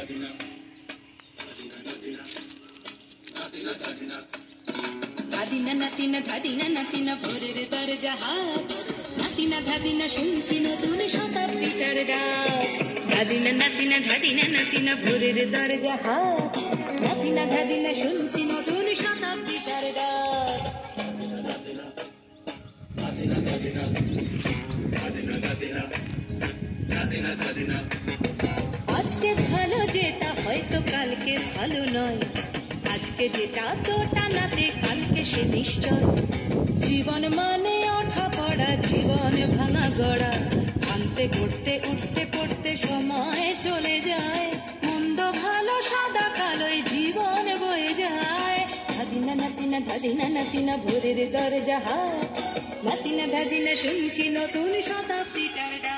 ধাদিনা নাতিনা ধাদিনা নাতিনা ভোরের দরজা হাত, নাতিনা ধাদিনা শুনছি নতুন শতাব্দীটার ডাক। ধাদিনা নাতিনা ধাদিনা নাতিনা ভোরের দরজা হাত, নাতিনা ধাদিনা শুনছি নতুন শতাব্দীটার ডাক। আজকে ভালো যেটা হয়তো কালকে ভালো নয়, আজকে যেটা তো টানাতে কালকে সে নিশ্চয়। জীবন মানে ওঠা পড়া, জীবন ভাঙা গড়া, ভাঙতে গড়তে উঠতে পড়তে সময় চলে যায়। মন্দ ভালো সাদা কালোই জীবন বয়ে যায়। ধাদিনা নাতিনা ধাদিনা নাতিনা ভোরের দরজা হাত, নাতিনা ধাদিনা শুনছি নতুন শতাব্দীটার ডাক।